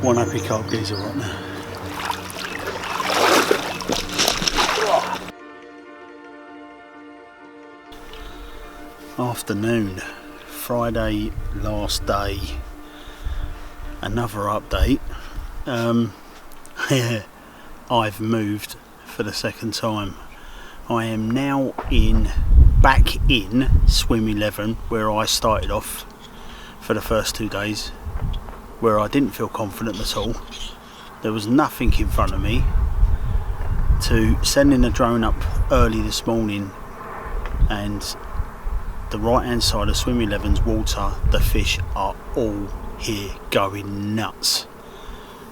One happy carp geezer right now. Afternoon, Friday, last day. Another update. I've moved for the second time. I am now back in swim 11 where I started off for the first 2 days, where I didn't feel confident at all. There was nothing in front of me. To sending a drone up early this morning, and the right hand side of swim 11's water, the fish are all here going nuts.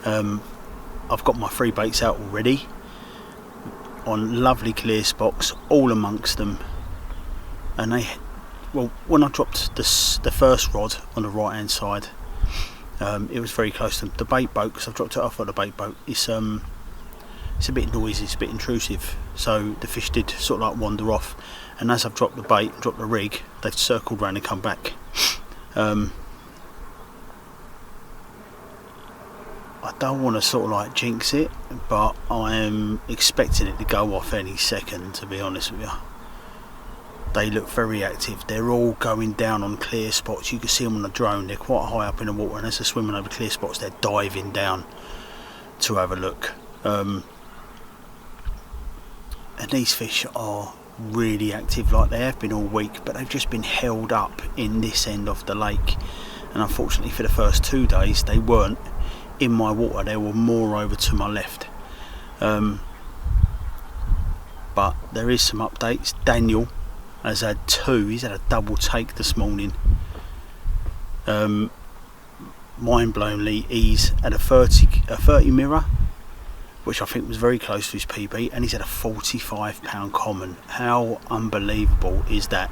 I've got my free baits out already on lovely clear spots, all amongst them, and when I dropped the first rod on the right hand side, it was very close to the bait boat, because I've dropped it off at the bait boat. It's a bit noisy, it's a bit intrusive, so the fish did sort of like wander off, and as I've dropped the bait, dropped the rig, they've circled round and come back. I don't want to sort of like jinx it, but I am expecting it to go off any second, to be honest with you. They look very active. They're all going down on clear spots. You can see them on the drone. They're quite high up in the water, and as they're swimming over clear spots, they're diving down to have a look. And these fish are really active, like they have been all week, but they've just been held up in this end of the lake. And unfortunately for the first 2 days, they weren't in my water, they were more over to my left. But there is some updates. Daniel has had two. He's had a double take this morning. Mind-blowingly, he's had a 30 mirror, which I think was very close to his PB, and he's had a 45-pound common. How unbelievable is that?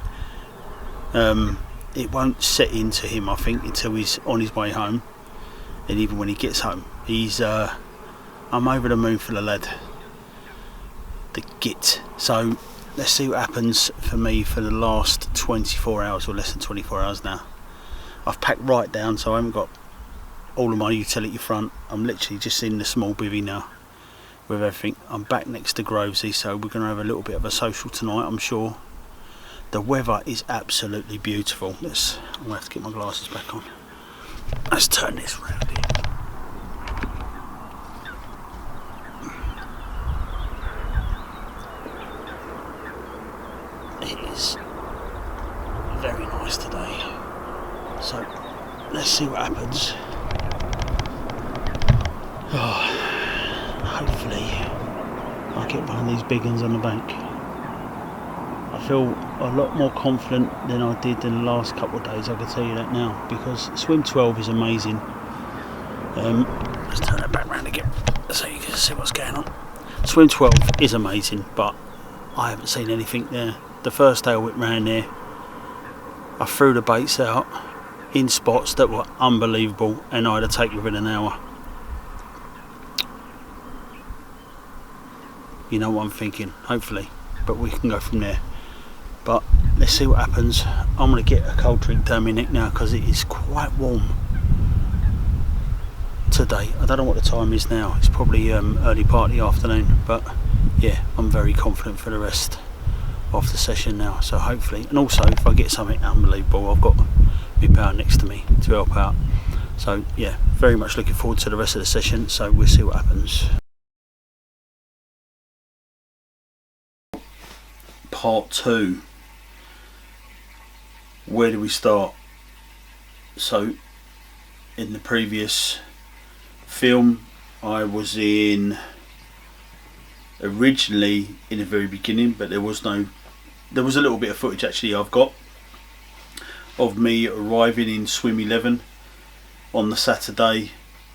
It won't set into him, I think, until he's on his way home. And even when he gets home, I'm over the moon for the lad, the git. So let's see what happens for me for the last 24 hours, or less than 24 hours now. I've packed right down, so I haven't got all of my utility front. I'm literally just in the small bivvy now with everything. I'm back next to Grovesy, so we're going to have a little bit of a social tonight, I'm sure. The weather is absolutely beautiful. I'm going to have to get my glasses back on. Let's turn this round here. It is very nice today. So let's see what happens. Hopefully I'll get one of these big ones on the bank. I feel a lot more confident than I did in the last couple of days, I can tell you that now, because swim 12 is amazing. Let's turn that back round again so you can see what's going on. Swim 12 is amazing, but I haven't seen anything there. The first day I went round there, I threw the baits out in spots that were unbelievable, and I had to take within an hour. You know what I'm thinking, hopefully, but we can go from there. But let's see what happens. I'm going to get a cold drink down my neck now, because it is quite warm today. I don't know what the time is now. It's probably early part of the afternoon, but yeah, I'm very confident for the rest of the session now. So hopefully, and also if I get something unbelievable, I've got my pal next to me to help out. So yeah, very much looking forward to the rest of the session. So we'll see what happens. Part 2. Where do we start? So in the previous film, I was originally in the very beginning, but there was a little bit of footage actually I've got of me arriving in swim 11 on the Saturday,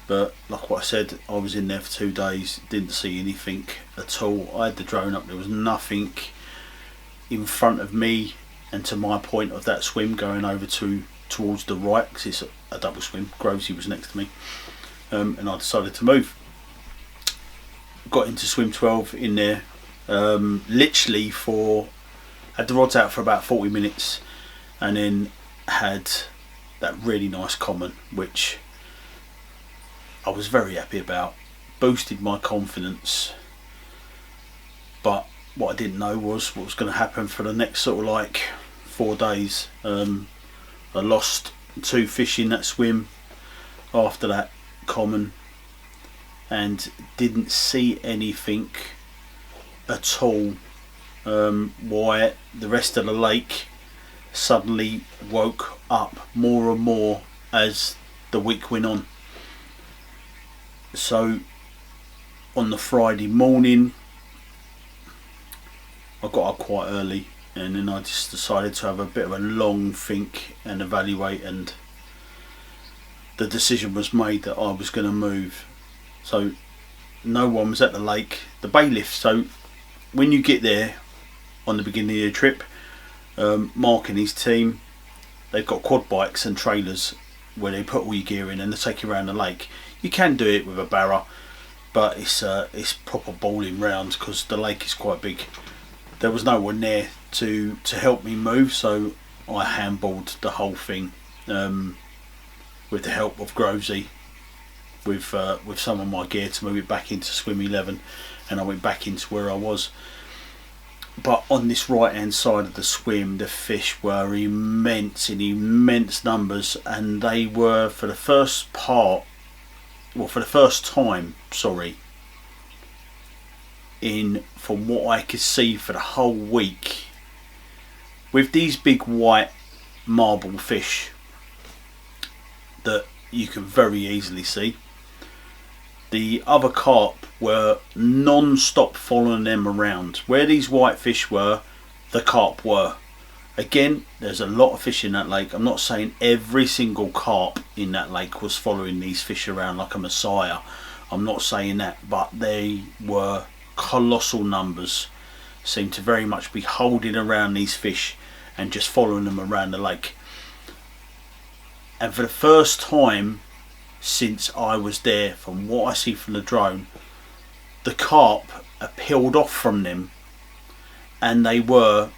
but like what I said, I was in there for 2 days, didn't see anything at all. I had the drone up, there was nothing in front of me and to my point of that swim going over towards the right, because it's a double swim. Grovesy was next to me, and I decided to move. Got into swim 12 in there, literally had the rods out for about 40 minutes, and then had that really nice common, which I was very happy about, boosted my confidence. But what I didn't know was what was going to happen for the next sort of like 4 days. I lost 2 fish in that swim after that common, and didn't see anything at all. Why the rest of the lake suddenly woke up more and more as the week went on. So on the Friday morning I got up quite early, and then I just decided to have a bit of a long think and evaluate, and the decision was made that I was going to move. So no one was at the lake. The bailiff, so when you get there on the beginning of your trip, Mark and his team, they've got quad bikes and trailers where they put all your gear in and they take you around the lake. You can do it with a barra, but it's proper bowling round because the lake is quite big. There was no one there to help me move, so I handballed the whole thing with the help of Grovesy, with some of my gear to move it back into swim 11, and I went back into where I was. But on this right hand side of the swim, the fish were immense, in immense numbers, and they were for the first time, from what I could see for the whole week, with these big white marble fish that you can very easily see. The other carp were non-stop following them around. Where these white fish were, the carp were. Again, there's a lot of fish in that lake. I'm not saying every single carp in that lake was following these fish around like a messiah. I'm not saying that, but they were colossal numbers. Seemed to very much be holding around these fish and just following them around the lake. And for the first time since I was there, from what I see from the drone, the carp are peeled off from them, and they were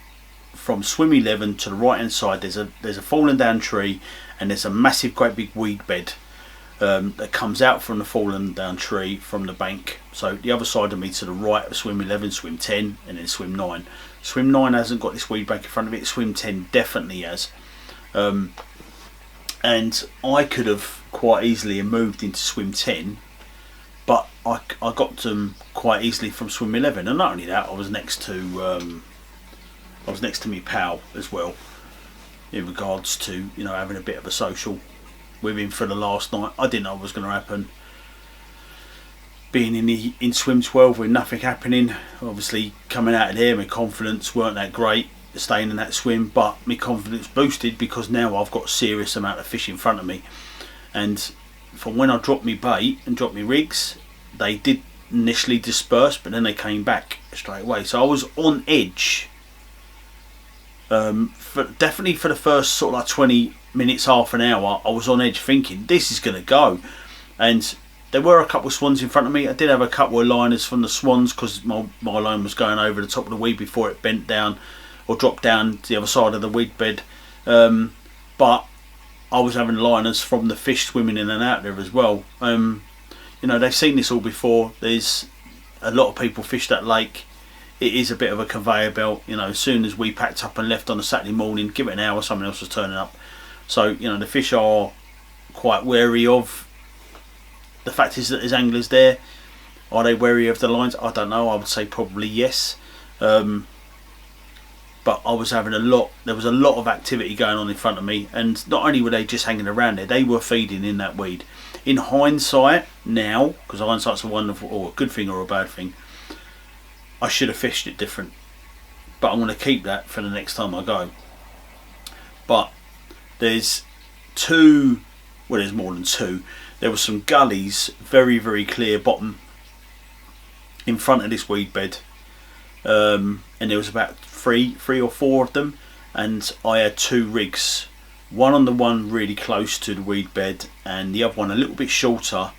from swim 11 to the right hand side. There's a fallen down tree, and there's a massive great big weed bed that comes out from the fallen down tree from the bank. So the other side of me to the right of swim 11, swim 10, and then swim 9. Swim 9 hasn't got this weed bank in front of it. Swim 10 definitely has. And I could have quite easily moved into swim 10, but I got them quite easily from swim 11. And not only that, I was next to my pal as well, in regards to, you know, having a bit of a social with him for the last night. I didn't know what was going to happen. Being in swim 12 with nothing happening, obviously coming out of there, my confidence weren't that great staying in that swim, but my confidence boosted because now I've got a serious amount of fish in front of me. And from when I dropped my bait and dropped my rigs, they did initially disperse, but then they came back straight away. So I was on edge, definitely for the first sort of like 20 minutes, half an hour. I was on edge thinking this is going to go. And there were a couple of swans in front of me. I did have a couple of liners from the swans because my line was going over the top of the weed before it bent down or dropped down to the other side of the weed bed. But I was having liners from the fish swimming in and out there as well. You know, they've seen this all before. There's a lot of people fish that lake. It is a bit of a conveyor belt. You know, as soon as we packed up and left on a Saturday morning, give it an hour, someone else was turning up. So, you know, the fish are quite wary of the fact is that there's anglers there. Are they wary of the lines? I don't know. I would say probably yes. But I was having there was a lot of activity going on in front of me, and not only were they just hanging around there, they were feeding in that weed. In hindsight now, because hindsight's a wonderful, or a good thing or a bad thing, I should have fished it different, but I'm going to keep that for the next time I go. But there's there's more than two. There were some gullies, very very clear bottom, in front of this weed bed, and there was about three or four of them, and I had 2 rigs, one on the one really close to the weed bed, and the other one a little bit shorter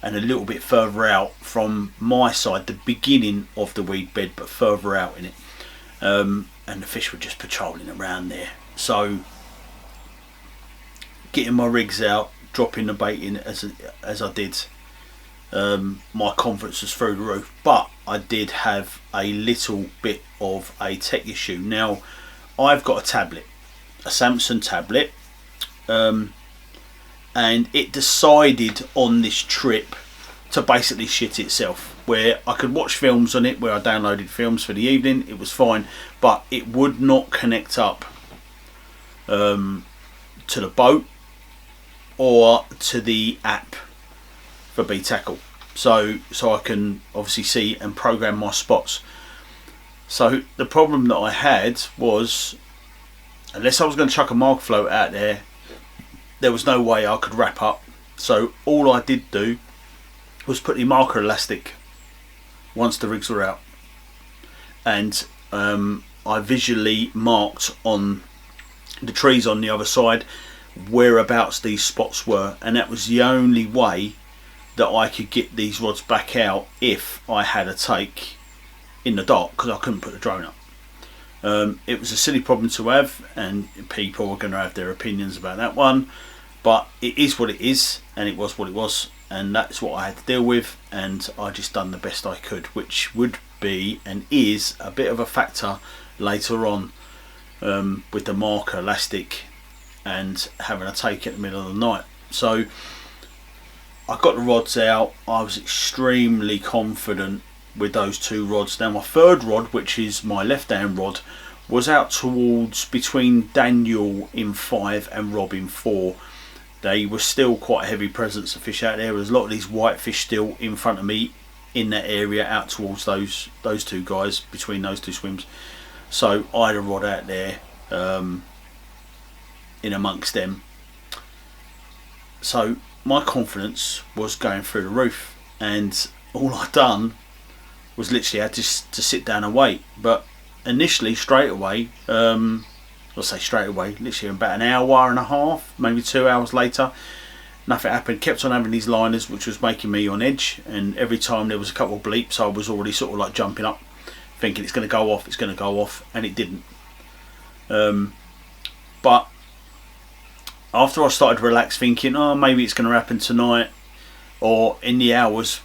and a little bit further out from my side, the beginning of the weed bed, but further out in it. And the fish were just patrolling around there. So getting my rigs out, dropping the bait in as I did, my confidence was through the roof. But I did have a little bit of a tech issue. Now, I've got a tablet, a Samsung tablet, and it decided on this trip to basically shit itself. Where I could watch films on it, where I downloaded films for the evening, it was fine, but it would not connect up to the boat or to the app for B-Tackle, so I can obviously see and program my spots. So the problem that I had was, unless I was going to chuck a mark float out there was no way I could wrap up. So all I did do was put the marker elastic once the rigs were out, and I visually marked on the trees on the other side whereabouts these spots were, and that was the only way that I could get these rods back out if I had a take in the dark, because I couldn't put the drone up. It was a silly problem to have, and people are going to have their opinions about that one, but it is what it is, and it was what it was, and that's what I had to deal with, and I just done the best I could, which would be and is a bit of a factor later on with the marker elastic and having a take at the middle of the night. So I got the rods out. I was extremely confident with those two rods. Now my third rod, which is my left hand rod, was out towards between Daniel in 5 and Rob in 4. They were still quite a heavy presence of fish out there. There was a lot of these whitefish still in front of me in that area out towards those two guys, between those two swims. So I had a rod out there in amongst them. So my confidence was going through the roof, and all I'd done was literally had to sit down and wait. But initially, straight away, I'll say straight away, literally about an hour and a half, maybe 2 hours later, nothing happened. Kept on having these liners, which was making me on edge, and every time there was a couple of bleeps, I was already sort of like jumping up, thinking it's going to go off, it's going to go off, and it didn't. But after I started to relax, thinking, oh, maybe it's going to happen tonight, or in the hours,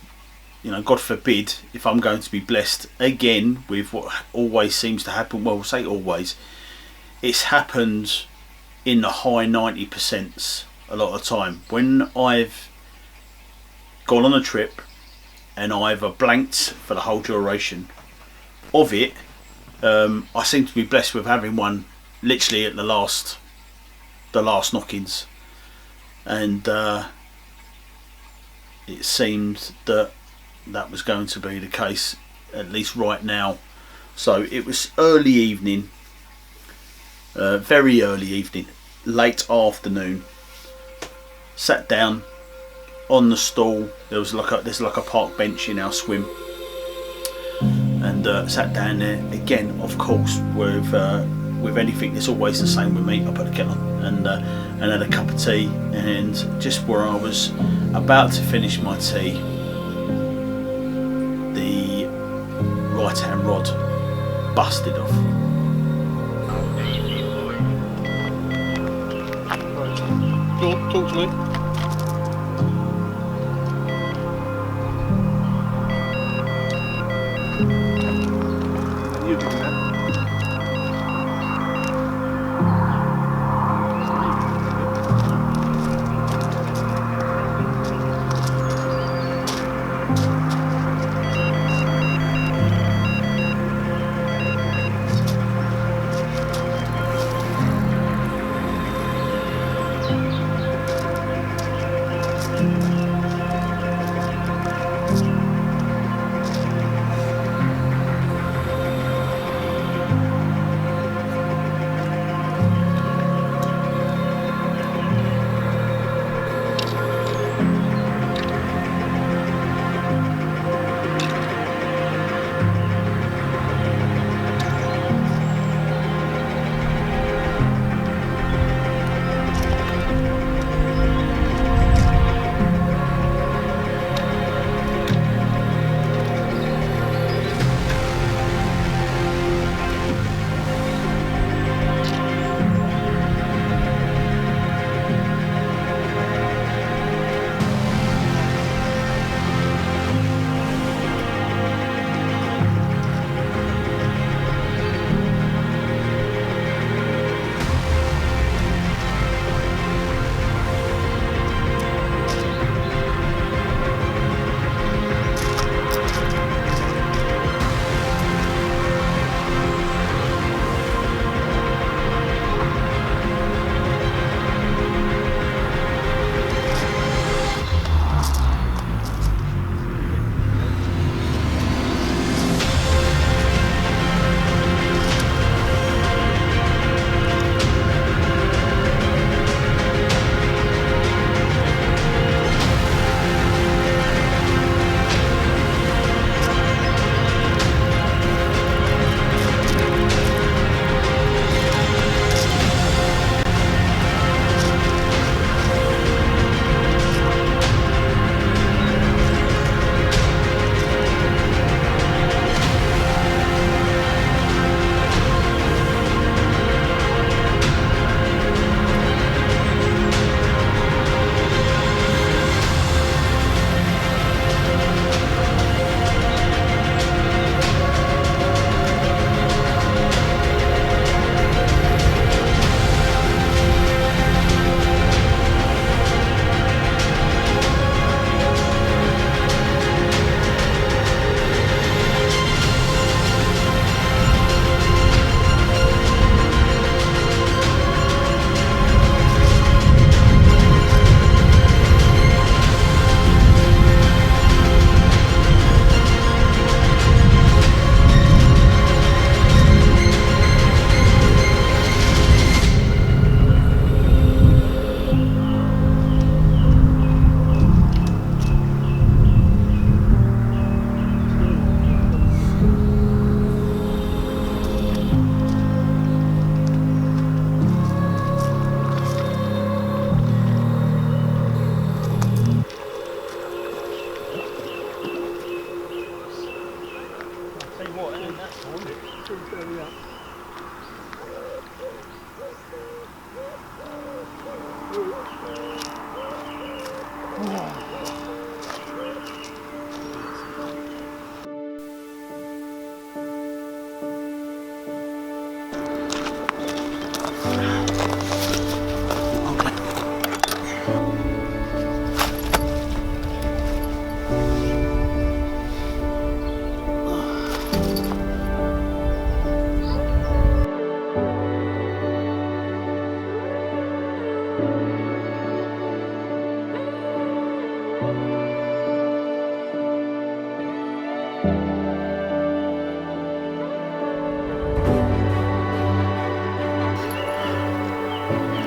you know, God forbid, if I'm going to be blessed again with what always seems to happen, well, we'll say always, it's happened in the high 90% a lot of the time. When I've gone on a trip and I've blanked for the whole duration of it, I seem to be blessed with having one literally at the last knockings, and it seemed that was going to be the case, at least right now. So it was early evening, very early evening, late afternoon. Sat down on the stall. There's like a park bench in our swim, and sat down there again. Of course, with anything, it's always the same with me. I put the kettle on and had a cup of tea, and just where I was about to finish my tea, the right hand rod busted off. Talk to me. You do that.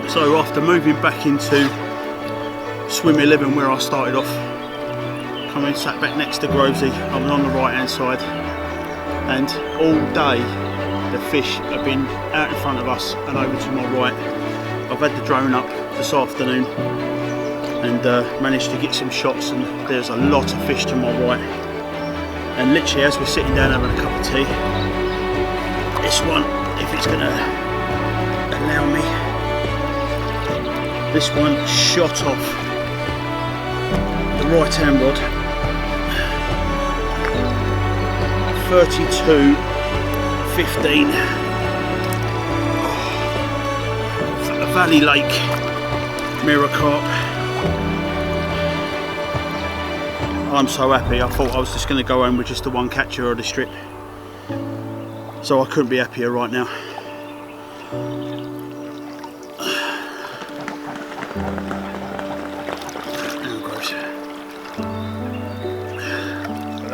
So after moving back into swim 11 where I started off, coming sat back next to Grovesy, I was on the right hand side, and all day the fish have been out in front of us and over to my right. I've had the drone up this afternoon and managed to get some shots, and there's a lot of fish to my right. And literally as we're sitting down having a cup of tea, this one, if it's going to allow me, this one shot off the right hand rod, 32.15, Vallée Lake mirror carp. I'm so happy. I thought I was just going to go home with just the one catcher or the strip, so I couldn't be happier right now.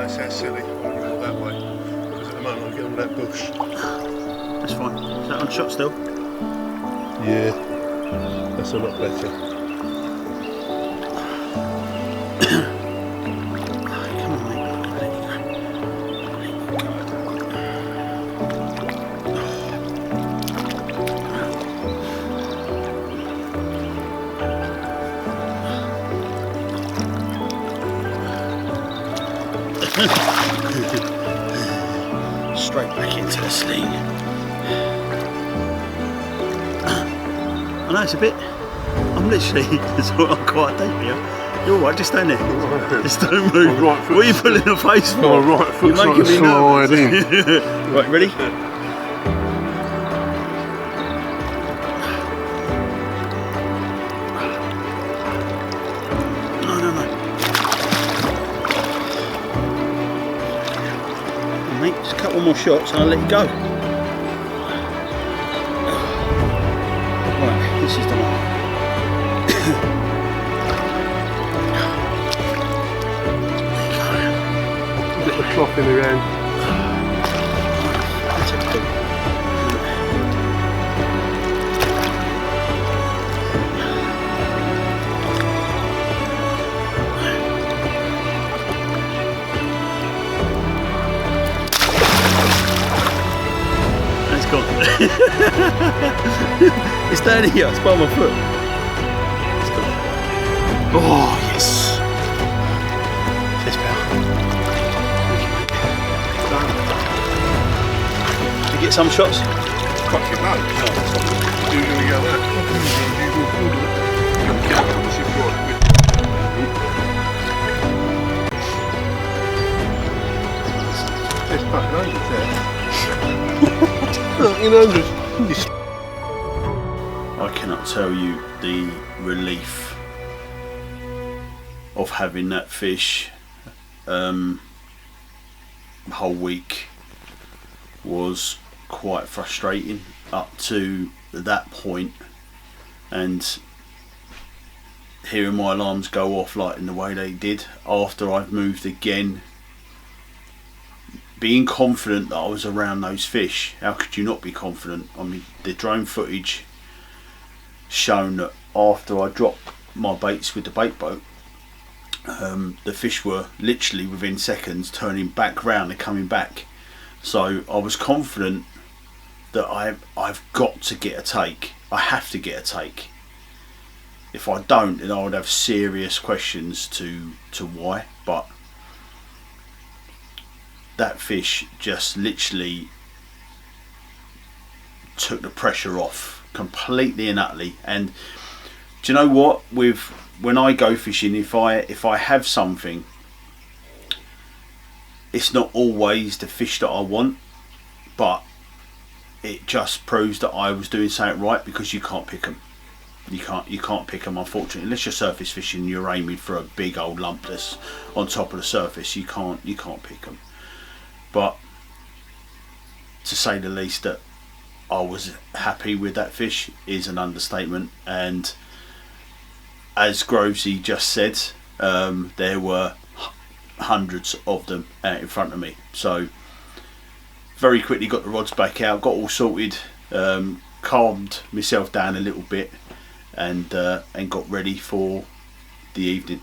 Sounds silly, I'm all that way, because at the moment I'm getting on that bush. That's fine. Is that on shot still? Yeah, that's a lot better. Come on, mate. Let it straight back into the sling. I know it's a bit, I'm literally, I'm quite deep here. You're alright, just stand there. Just don't move. Right, what are you pulling your face for? My right foot's like a slide in. Right, ready? Just a couple more shots and I'll let you go. Right, this is the one. Get the cloth in your hand. That's it. It's down here, it's by my foot. It's gone. Oh, yes. Cheers, pal. Did you get some shots? Fucking no. You're going to go there. There's fucking hundreds there. Fucking hundreds. I cannot tell you the relief of having that fish. The whole week was quite frustrating up to that point, and hearing my alarms go off like in the way they did after I've moved again, being confident that I was around those fish. How could you not be confident? I mean, the drone footage shown that after I dropped my baits with the bait boat, the fish were literally within seconds turning back round and coming back. So I was confident that I've got to get a take. I have to get a take. If I don't, then I would have serious questions to why. But that fish just literally took the pressure off completely and utterly. And do you know what, when I go fishing, if I have something, it's not always the fish that I want, but it just proves that I was doing something right, because you can't pick them. You can't pick them, unfortunately, unless you're surface fishing. You're aiming for a big old lump that's on top of the surface. You can't pick them. But to say the least, that I was happy with that fish is an understatement. And as Grovesy just said, there were hundreds of them out in front of me. So very quickly got the rods back out, got all sorted, calmed myself down a little bit, and got ready for the evening.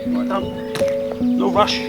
Right done. No rush.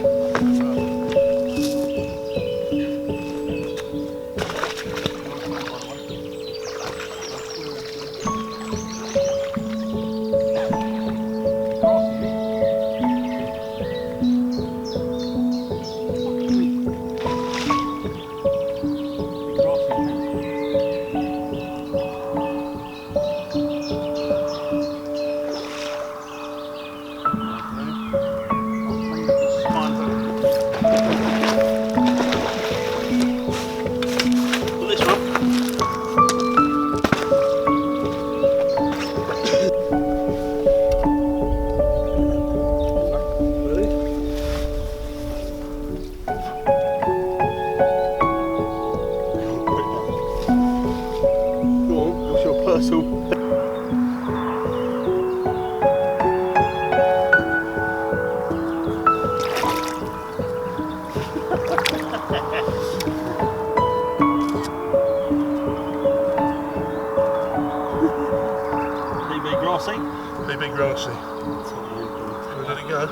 PB grassy. We'll let it go.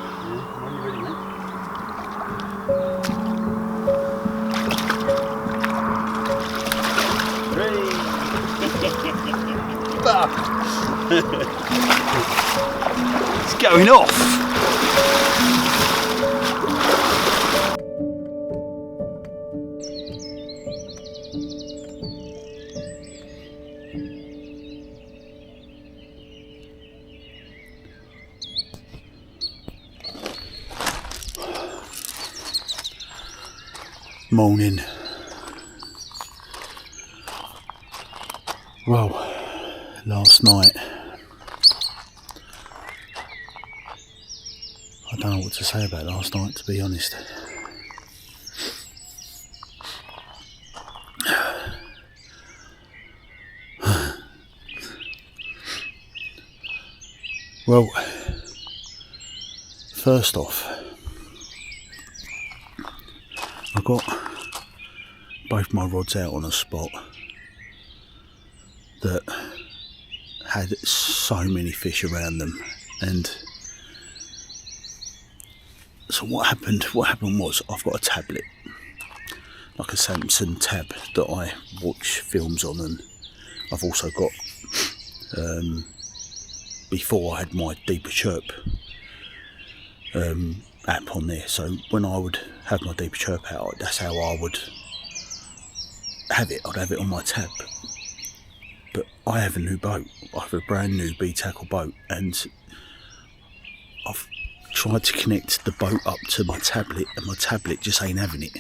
When you're ready, mate. It's going off. Morning. Well, last night, I don't know what to say about last night, to be honest. Well, first off, I got both my rods out on a spot that had so many fish around them, and so what happened was, I've got a tablet, like a Samsung tab, that I watch films on, and I've also got, before I had my Deeper Chirp app on there, so when I would have my Deeper Chirp out, that's how I would have it. I'd have it on my tab. But I have a new boat. I have a brand new B-tackle boat, and I've tried to connect the boat up to my tablet, and my tablet just ain't having it.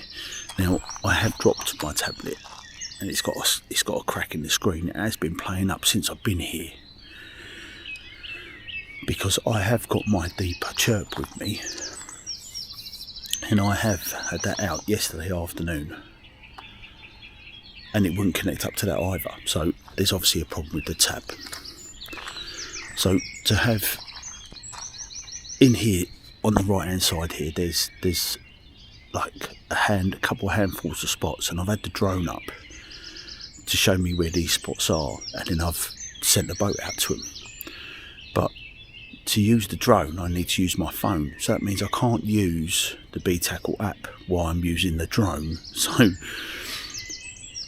Now, I have dropped my tablet, and it's got a crack in the screen. It has been playing up since I've been here, because I have got my Deeper Chirp with me, and I have had that out yesterday afternoon, and it wouldn't connect up to that either. So there's obviously a problem with the tab. So to have in here on the right hand side here, there's like a couple of handfuls of spots, and I've had the drone up to show me where these spots are, and then I've sent the boat out to them. But to use the drone, I need to use my phone, so that means I can't use the B-tackle app while I'm using the drone. So,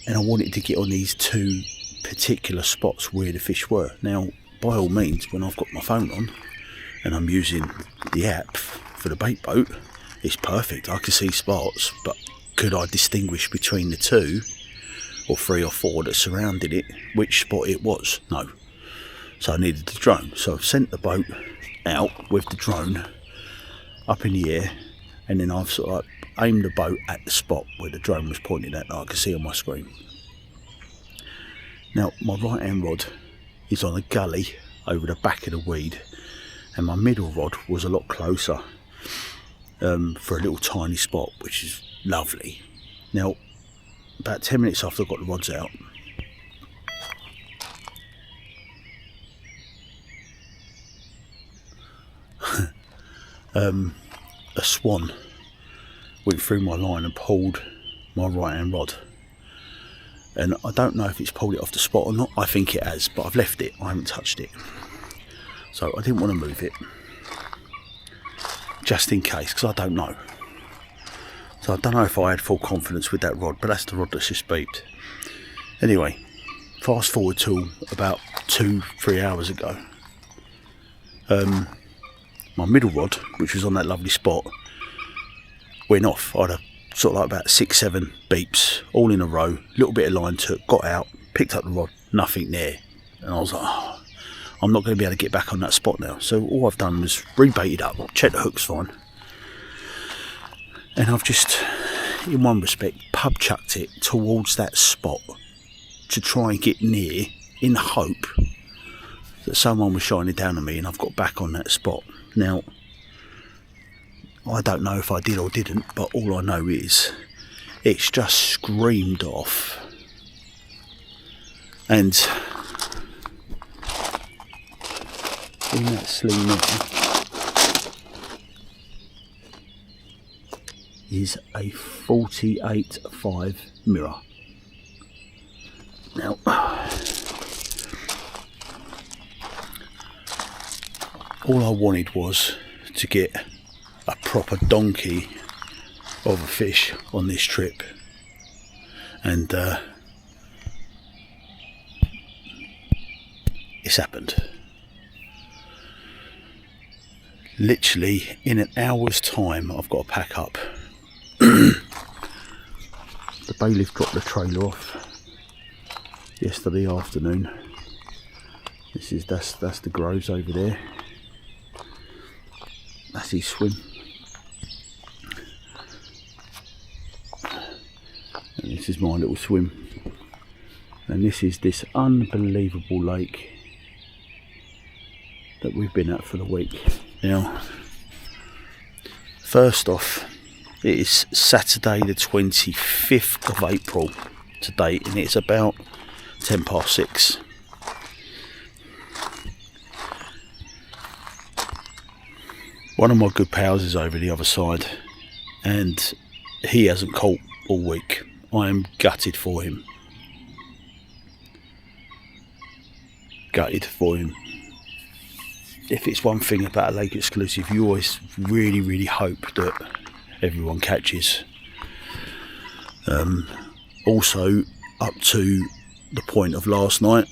and I wanted to get on these two particular spots where the fish were. Now, by all means, when I've got my phone on and I'm using the app for the bait boat, it's perfect. I can see spots, but could I distinguish between the 2 or 3 or 4 that surrounded it, which spot it was? No. So I needed the drone. So I've sent the boat out with the drone up in the air, and then I've sort of like aimed the boat at the spot where the drone was pointing at that I could see on my screen. Now, my right hand rod is on a gully over the back of the weed, and my middle rod was a lot closer for a little tiny spot, which is lovely. Now, about 10 minutes after I got the rods out, a swan went through my line and pulled my right hand rod, and I don't know if it's pulled it off the spot or not. I think it has, but I've left it. I haven't touched it, so I didn't want to move it just in case, because I don't know. So I don't know if I had full confidence with that rod, but that's the rod that's just beeped. Anyway, fast forward to about 2-3 hours ago. My middle rod, which was on that lovely spot, went off. I had sort of like about 6-7 beeps all in a row, little bit of line took, got out, picked up the rod, nothing there, and I was like, oh, I'm not going to be able to get back on that spot now. So all I've done was rebaited up, checked the hook's fine, and I've just, in one respect, pub chucked it towards that spot to try and get near, in hope that someone was shining down on me and I've got back on that spot. Now, I don't know if I did or didn't, but all I know is it's just screamed off. And in that sling there is a 48.5 mirror. Now, all I wanted was to get a proper donkey of a fish on this trip, and it's happened. Literally in an hour's time I've got to pack up. The bailiff dropped the trailer off yesterday afternoon. That's the Groves over there. That's his swim. And this is my little swim. And this is this unbelievable lake that we've been at for the week. Now, first off, it is Saturday the 25th of April today, and it's about 6:10. One of my good pals is over the other side, and he hasn't caught all week. I am gutted for him. Gutted for him. If it's one thing about a lake exclusive, you always really hope that everyone catches. Also, up to the point of last night,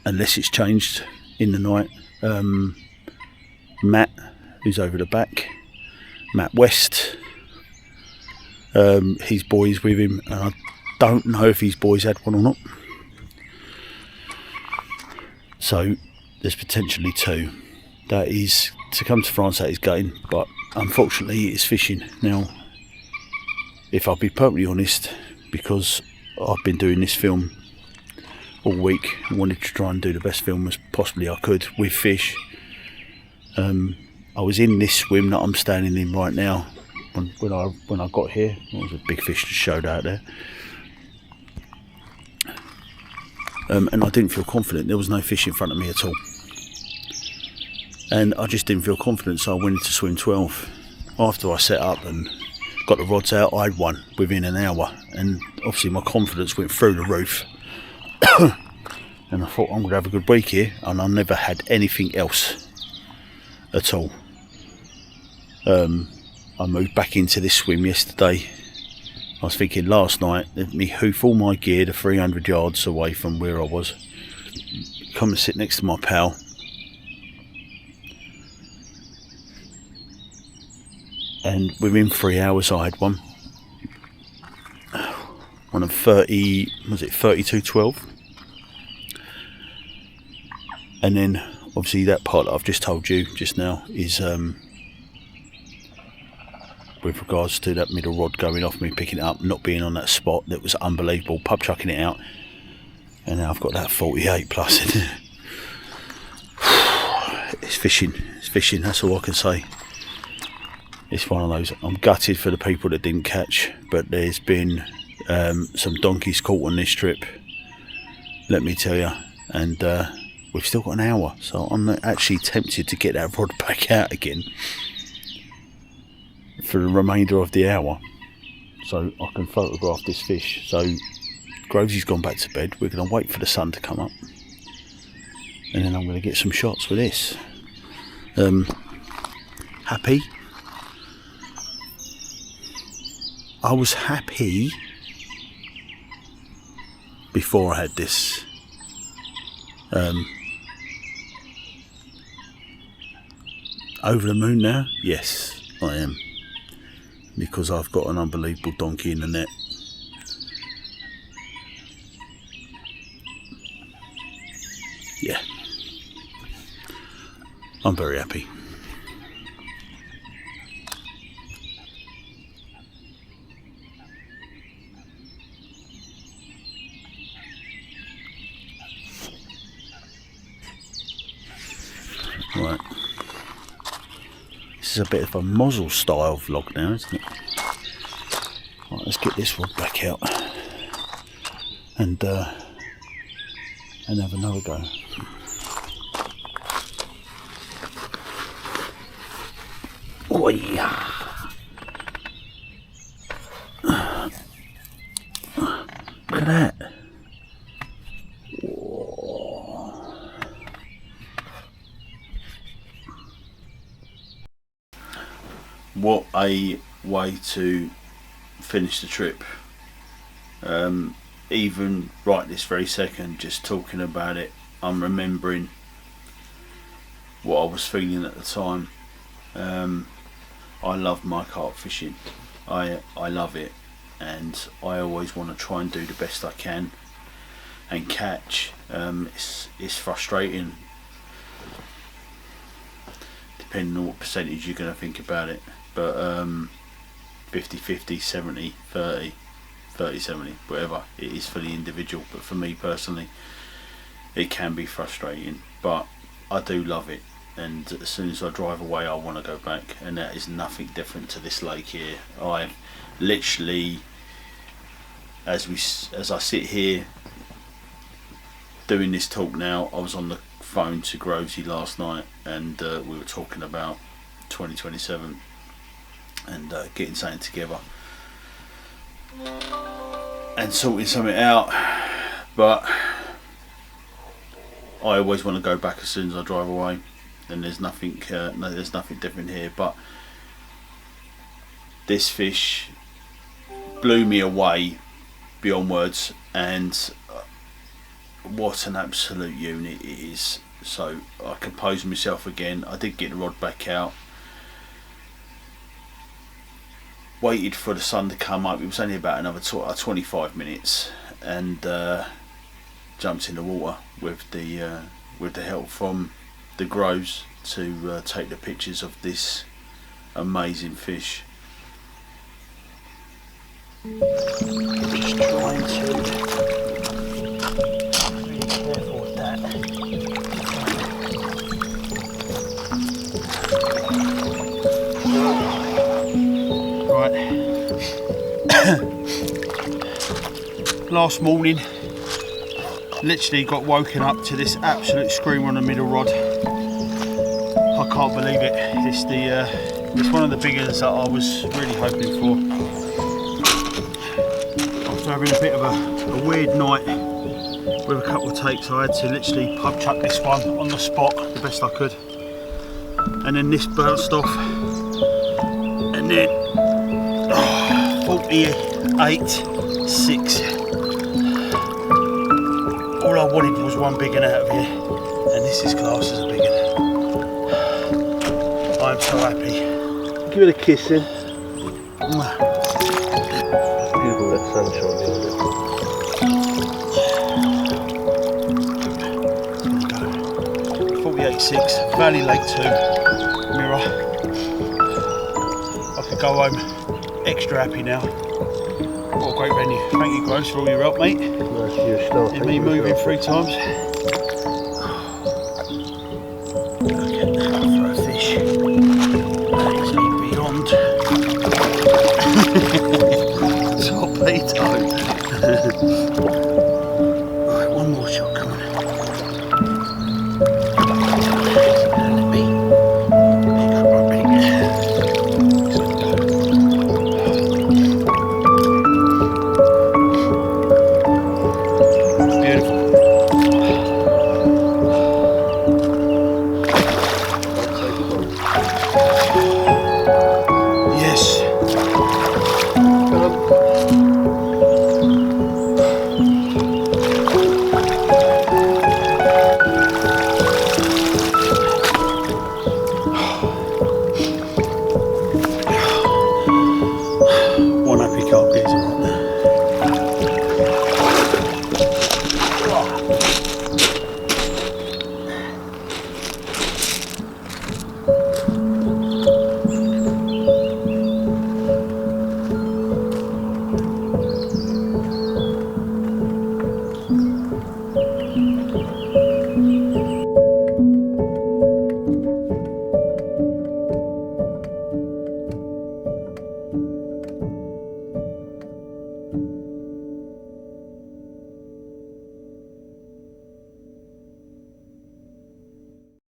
unless it's changed in the night, Matt, who's over the back, Matt West, his boys with him, and I don't know if his boys had one or not. So there's potentially two. That is, to come to France, that is gutting, but unfortunately it's fishing. Now, if I'll be perfectly honest, because I've been doing this film all week and wanted to try and do the best film as possibly I could with fish, I was in this swim that I'm standing in right now when I got here. There was a big fish that showed out there, and I didn't feel confident. There was no fish in front of me at all, and I just didn't feel confident, so I went into swim 12. After I set up and got the rods out, I had one within an hour, and obviously my confidence went through the roof. And I thought, I'm going to have a good week here, and I never had anything else at all. I moved back into this swim yesterday I was thinking last night, let me hoof all my gear to 300 yards away from where I was. Come and sit next to my pal. And within 3 hours I had one. One of 30, was it 3212? And then obviously that part that I've just told you just now is with regards to that middle rod going off, me picking it up, not being on that spot. That was unbelievable. Pub chucking it out, and now I've got that 48 plus in there. It's fishing, that's all I can say. It's one of those, I'm gutted for the people that didn't catch, but there's been some donkeys caught on this trip, let me tell you, and we've still got an hour, so I'm actually tempted to get that rod back out again for the remainder of the hour, so I can photograph this fish. So Grovesy's gone back to bed, we're going to wait for the sun to come up, and then I'm going to get some shots with this. Happy? I was happy before I had this over the moon now. Yes, I am, because I've got an unbelievable donkey in the net. Yeah, I'm very happy. Right, this is a bit of a muzzle style vlog now, isn't it? Right, let's get this rod back out and have another go. Oh yeah! Look at that! What a way to finish the trip. Even right this very second, just talking about it, I'm remembering what I was feeling at the time. I love my carp fishing. I love it, and I always want to try and do the best I can and catch. It's frustrating depending on what percentage you're going to think about it, but 50-50, 70-30, 30-70, whatever, it is for the individual. But for me personally, it can be frustrating, but I do love it, and as soon as I drive away I want to go back, and that is nothing different to this lake here. I literally, as I sit here doing this talk now, I was on the phone to Grovesy last night, and we were talking about 2027 and getting something together and sorting something out. But I always want to go back as soon as I drive away, and there's nothing different here. But this fish blew me away beyond words, and what an absolute unit it is. So I composed myself again. I did get the rod back out, waited for the sun to come up. It was only about another 25 minutes, and jumped in the water with the help from the Groves to take the pictures of this amazing fish. Just trying to be careful with that. Right. Last morning, literally got woken up to this absolute screamer on the middle rod. I can't believe it. It's one of the big ones that I was really hoping for. After having a bit of a weird night with a couple of takes, I had to literally pub chuck this one on the spot the best I could, and then this bounced off, and then 40 48, 6. All I wanted was one big one out of here, and this is classed as a big one. I'm so happy. Give it a kiss in. Mwah. Beautiful, that sunshine behind it. 48.6, Vallée Lake 2, mirror. I could go home extra happy now. What a great venue. Thank you, Gross, for all your help, mate. Nice to your start. In me moving 3 times. Look at that for a fish. That is a beyond torpedo.